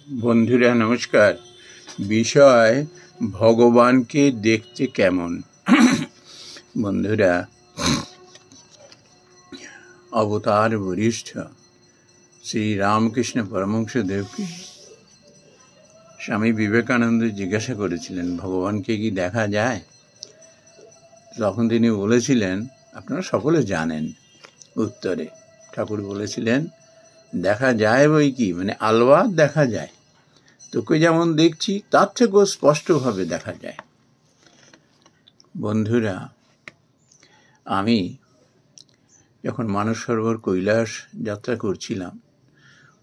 বন্ধুরা নমস্কার। বিষয় ভগবানকে দেখতে কেমন। বন্ধুরা, অবতার বরিষ্ঠ শ্রী রামকৃষ্ণ পরমহংসদেবকে স্বামী বিবেকানন্দ জিজ্ঞাসা করেছিলেন, ভগবানকে কি দেখা যায়? তখন তিনি বলেছিলেন, আপনারা সকলে জানেন উত্তরে ঠাকুর বলেছিলেন, দেখা যায় বই কি, মানে আলবাত দেখা যায়, তোকে যেমন দেখছি তার থেকেও স্পষ্টভাবে দেখা যায়। বন্ধুরা, আমি যখন মানস সরোবর কৈলাস যাত্রা করছিলাম,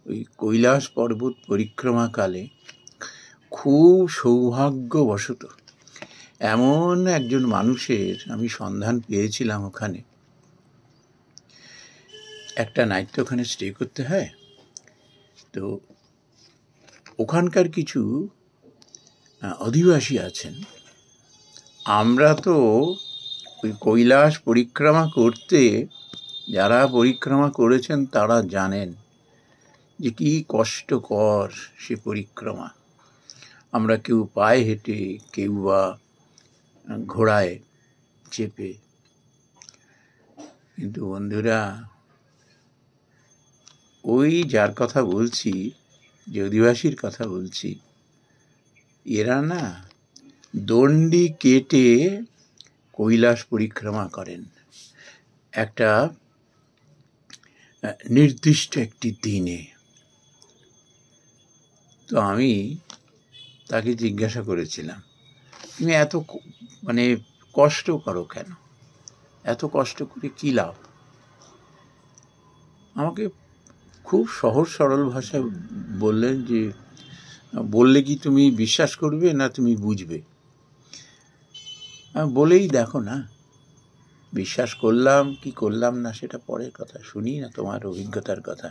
ওই কৈলাস পর্বত পরিক্রমাকালে খুব সৌভাগ্যবশত এমন একজন মানুষের আমি সন্ধান পেয়েছিলাম। ওখানে একটা নাইট তো ওখানে স্টে করতে হয়, তো ওখানকার কিছু অধিবাসী আছেন। আমরা তো ওই কৈলাস পরিক্রমা করতে, যারা পরিক্রমা করেছেন তারা জানেন যে কি কষ্টকর সে পরিক্রমা। আমরা কেউ পায়ে হেঁটে, কেউ বা ঘোড়ায় চেপে। কিন্তু বন্ধুরা, ওই যার কথা বলছি, যে অধিবাসীর কথা বলছি, এরা না দণ্ডি কেটে কৈলাস পরিক্রমা করেন একটা নির্দিষ্ট একটি দিনে। তো আমি তাকে জিজ্ঞাসা করেছিলাম, তুমি এত কষ্ট করো কেন? এত কষ্ট করে কি লাভ? আমাকে খুব সহজ সরল ভাষায় বললেন যে, বললে কি তুমি বিশ্বাস করবে না তুমি বুঝবে? বলেই দেখো না, বিশ্বাস করলাম কি করলাম না সেটা পরের কথা, শুনি না তোমার অভিজ্ঞতার কথা।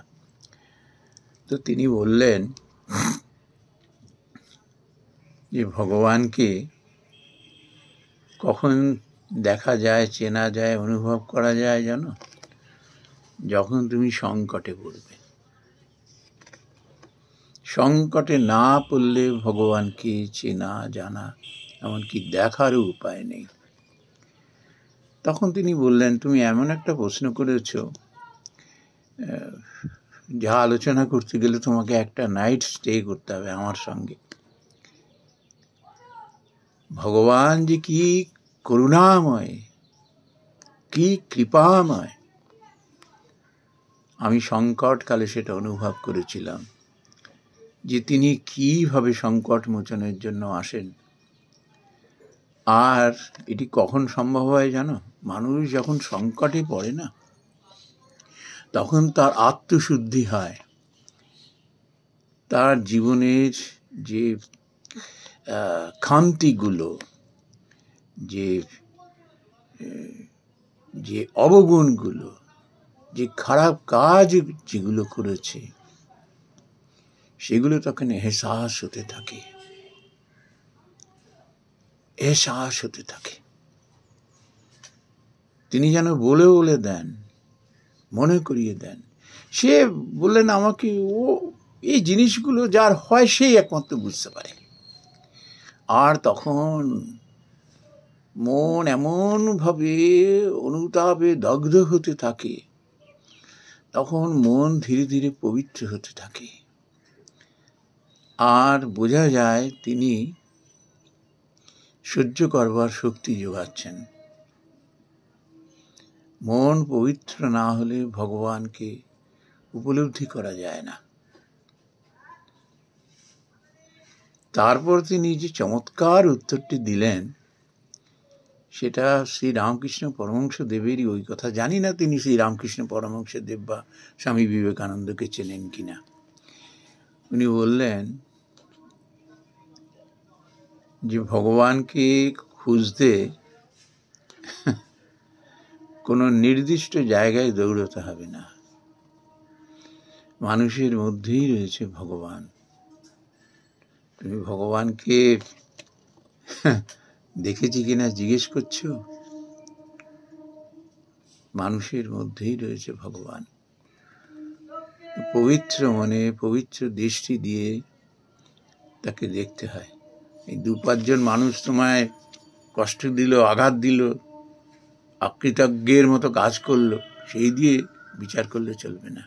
তো তিনি বললেন যে ভগবানকে কখন দেখা যায়, চেনা যায়, অনুভব করা যায় জানো? যখন তুমি সংকটে পড়বে। সংকটে না পড়লে ভগবানকে চেনা জানা, এমনকি দেখারও উপায় নেই। তখন তিনি বললেন, তুমি এমন একটা প্রশ্ন করেছ, যা আলোচনা করতে গেলে তোমাকে একটা নাইট স্টে করতে হবে আমার সঙ্গে। ভগবান যে কি করুণাময়, কি কৃপাময়, আমি সংকটকালে সেটা অনুভব করেছিলাম, যে তিনি কিভাবে সংকট মোচনের জন্য আসেন। আর এটি কখন সম্ভব হয় জানো? মানুষ যখন সংকটে পড়ে না, তখন তার আত্মশুদ্ধি হয়। তার জীবনের যে খান্তিগুলো, যে অবগুণগুলো, যে খারাপ কাজ যেগুলো করেছে, সেগুলো তখন এহসাস হতে থাকে, এহসাস হতে থাকে। তিনি যেন বলে বলে দেন, মনে করিয়ে দেন। সে বললেন আমাকে, ও এই জিনিসগুলো যার হয় সেই একমাত্র বুঝতে পারে। আর তখন মন এমনভাবে অনুতাপে দগ্ধ হতে থাকে, তখন মন ধীরে ধীরে পবিত্র হতে থাকে। আর বোঝা যায় তিনি সহ্য করবার শক্তি যোগাচ্ছেন। মন পবিত্র না হলে ভগবানকে উপলব্ধি করা যায় না। তারপর তিনি যে চমৎকার উত্তরটি দিলেন, সেটা শ্রী রামকৃষ্ণ পরমহংসদেবেরই ওই কথা। জানি না তিনি শ্রী রামকৃষ্ণ পরমহংসদেব বা স্বামী বিবেকানন্দকে চেনেন কিনা। উনি বললেন যে ভগবানকে খুঁজতে কোনো নির্দিষ্ট জায়গায় দৌড়তে হবে না, মানুষের মধ্যেই রয়েছে ভগবান। তুমি ভগবানকে দেখেছি কিনা জিজ্ঞেস করছো? মানুষের মধ্যেই রয়েছে ভগবান। পবিত্র মনে, পবিত্র দৃষ্টি দিয়ে তাকে দেখতে হয়। এই 2-5 জন মানুষ তোমায় কষ্ট দিল, আঘাত দিল, অকৃতজ্ঞের মতো কাজ করলো, সেই দিয়ে বিচার করলে চলবে না।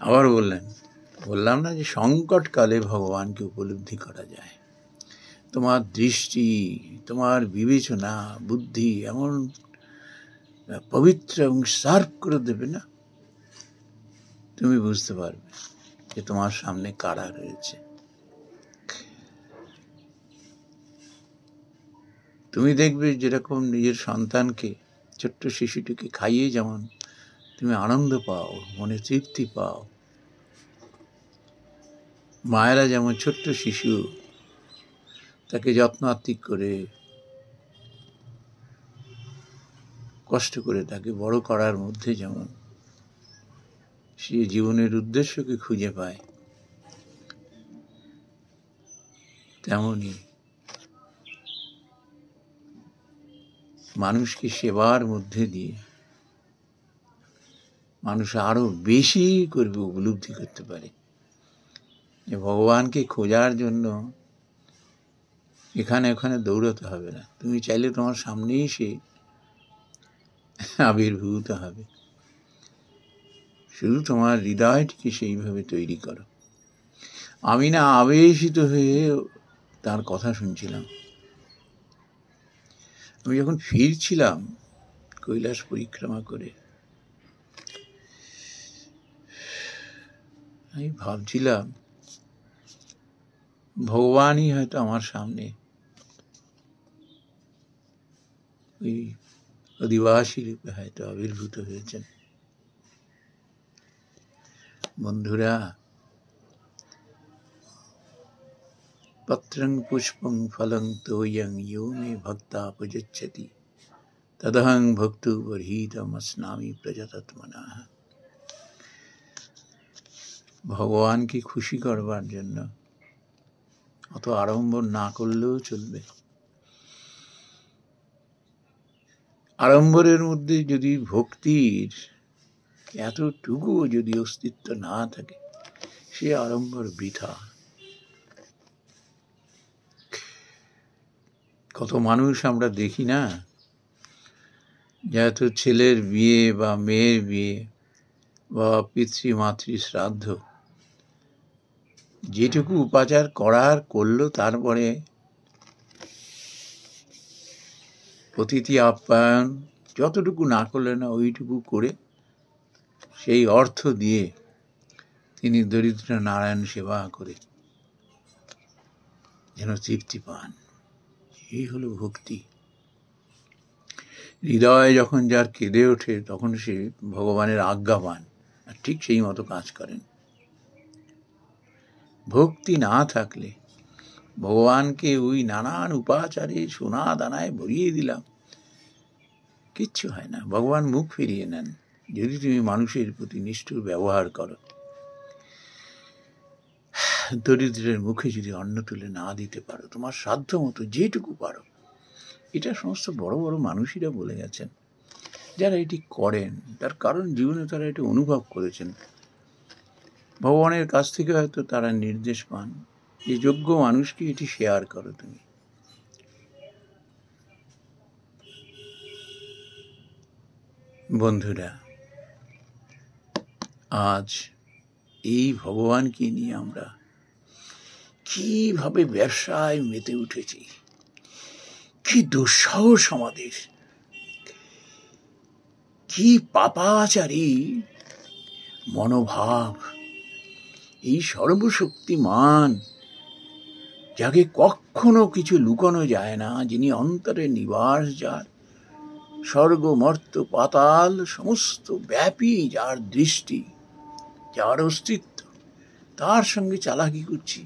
আবার বললাম না যে সংকটকালে ভগবানকে উপলব্ধি করা যায়। তোমার দৃষ্টি, তোমার বিবেচনা, বুদ্ধি এমন পবিত্র এবং শার্প করে দেবে না, তুমি বুঝতে পারবে যে তোমার সামনে কারা রয়েছে। তুমি দেখবে যেরকম নিজের সন্তানকে, ছোট্ট শিশুটিকে খাইয়ে যেমন তুমি আনন্দ পাও, মনে তৃপ্তি পাও, মায়েরা যেমন ছোট্ট শিশু তাকে যত্নাত্তিক করে কষ্ট করে তাকে বড় করার মধ্যে যেমন সে জীবনের উদ্দেশ্যকে খুঁজে পায়, তেমনি মানুষকে সেবার মধ্যে দিয়ে মানুষ আরো বেশি করবে উপলব্ধি করতে পারে যে ভগবানকে খোঁজার জন্য এখানে ওখানে দৌড়াতে হবে না। তুমি চাইলে তোমার সামনেই সে আবির্ভূত হবে, শুধু তোমার হৃদয়টিকে সেইভাবে তৈরি করো। আমি না আবেশিত হয়ে তার কথা শুনছিলাম। আমি যখন ফিরছিলাম কৈলাস পরিক্রমা করে, আমি ভাবছিলাম ভগবানই হয়তো আমার সামনে ওই অধিবাসী রূপে হয়তো আবির্ভূত হয়েছেন। বন্ধুরা, পত্রং পুষ্পং ফলং তোয়ং ইয়ো মে ভক্তা প্রযচ্ছতি তদহং ভক্তু বর্হিতম স্নামি প্রজাতত্মনঃ। ভগবানকে খুশি করবার জন্য অত আড়ম্বর না করলেও চলবে। আড়ম্বরের মধ্যে যদি ভক্তির এতটুকু যদি অস্তিত্ব না থাকে, সে আড়ম্বর বৃথা। কত মানুষ আমরা দেখি না, যেহেতু ছেলের বিয়ে বা মেয়ের বিয়ে বা পিতৃমাতৃ শ্রাদ্ধ, যেটুকু উপাচার করার করলো, তারপরে অতিথি আপ্যায়ন যতটুকু না করলে না, ওইটুকু করে সেই অর্থ দিয়ে তিনি দরিদ্র নারায়ণ সেবা করে যেন তৃপ্তি পান। এই হলো ভক্তি। হৃদয় যখন যার কেঁদে ওঠে, তখন সে ভগবানের আজ্ঞা পান আর ঠিক সেই মতো কাজ করেন। ভক্তি না থাকলে ভগবানকে ওই নানান উপাচারে সোনা দানায় ভরিয়ে দিলাম, কিচ্ছু হয় না। ভগবান মুখ ফিরিয়ে নেন যদি তুমি মানুষের প্রতি নিষ্ঠুর ব্যবহার করো। দরিদ্রের মুখে যদি অন্ন তুলে না দিতে পারো, তোমার সাধ্য মতো যেটুকু পারো, এটা সমস্ত বড় বড় মানুষেরা বলে গেছেন, যারা এটি করেন তার কারণ জীবনে তারা এটা অনুভব করেছেন। ভগবানের কাছ থেকে হয়তো তারা নির্দেশ পান যে যোগ্য মানুষকে এটি শেয়ার করো তুমি। বন্ধুরা, আজ এই ভগবানকে নিয়ে আমরা কিভাবে ব্যবসায় মেতে উঠেছি, কি দুঃসাহস আমাদের, কি পাপাচারী মনোভাব। এই সর্বশক্তিমান, যাকে কখনো কিছু লুকানো যায় না, যিনি অন্তরে নিবাস, যার স্বর্গ মর্ত্য পাতাল সমস্ত ব্যাপী, যার দৃষ্টি, যার অস্তিত্ব, তার সঙ্গে চালাকি করছি,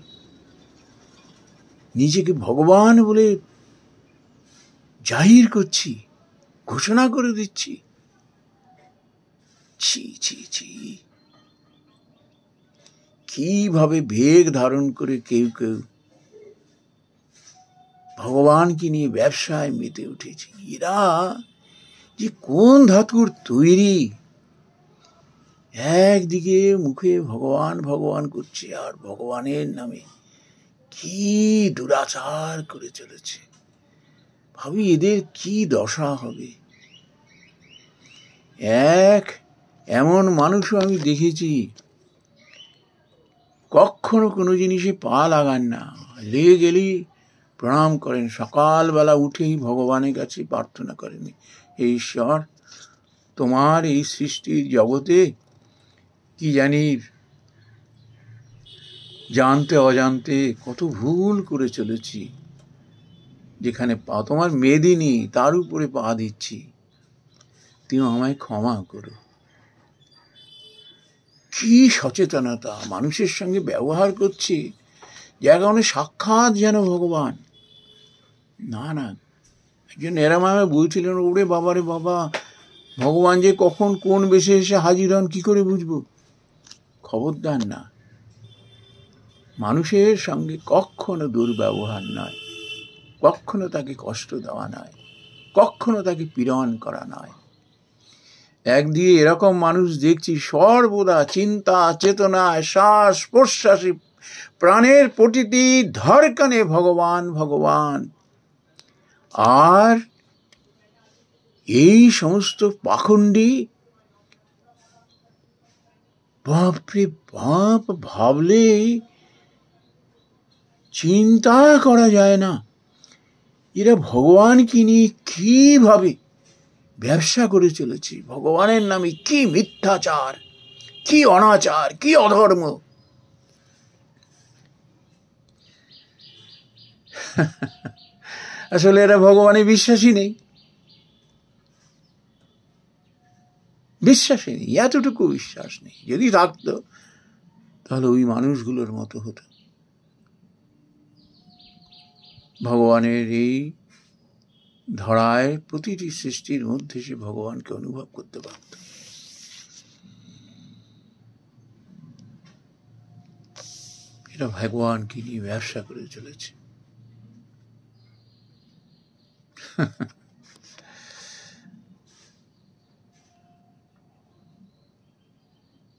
নিজেকে ভগবান বলে জাহির করছি, ঘোষণা করে দিচ্ছি। ছি ছি ছি, কিভাবে বেগ ধারণ করে কেউ কেউ ভগবানকে নিয়ে ব্যবসায় মেতে উঠেছে। এরা যে কোন ধাতুর তৈরি, একদিকে মুখে ভগবান ভগবান করছে, আর ভগবানের নামে কি দুরাচার করে চলেছে। ভাবি এদের কি দশা হবে। এমন মানুষও আমি দেখেছি, কখনো কোনো জিনিসে পা লাগান না, লেগে গেলেই প্রণাম করেন, সকালবেলা উঠেই ভগবানের কাছে প্রার্থনা করেন, হে ঈশ্বর, তোমার এই সৃষ্টির জগতে কি জানি জানতে অজান্তে কত ভুল করে চলেছি, যেখানে পা তোমার মেদিনী তার উপরে পা দিচ্ছি, তুমি আমায় ক্ষমা করো। কি সচেতনতা, মানুষের সঙ্গে ব্যবহার করছি যে কারণে সাক্ষাৎ যেন ভগবান। না না, একজন এরম আমায় বলছিলেন, ওরে বাবা রে বাবা, ভগবান যে কখন কোন বেশে এসে হাজির হন কি করে বুঝবো। খবরদার না, মানুষের সঙ্গে কখনো দুর্ব্যবহার নয়, কখনো তাকে কষ্ট দেওয়া নয়, কখনো তাকে পীড়ন করা নয়। একদিকে এরকম মানুষ দেখছি সর্বদা চিন্তা চেতনায় শ্বাস প্রশ্বাসে প্রাণের প্রতিটি ধড়কনে ভগবান ভগবান, আর এই সমস্ত পাখণ্ডী বাপরে বাপ, ভাবলে চিন্তা করা যায় না এরা ভগবানকে নিয়ে কিভাবে ব্যবসা করে চলেছে। ভগবানের নামে কি মিথ্যাচার, কি অনাচার, কি অধর্ম। আসলে এরা ভগবানে বিশ্বাসী নেই, বিশ্বাসী নেই, এতটুকু বিশ্বাস নেই। যদি থাকতো তাহলে ওই মানুষগুলোর মতো হতো। ভগবানের এই ধরায় প্রতিটি সৃষ্টির মধ্যে সে ভগবানকে অনুভব করতে পারত। এটা ভগবানকে নিয়ে ব্যবসা করে চলেছে।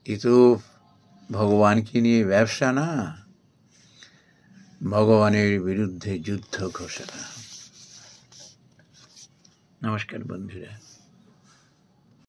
এ তো ভগবানকে নিয়ে ব্যবসা না, ভগবানের বিরুদ্ধে যুদ্ধ ঘোষণা। নমস্কার বন্ধুরা।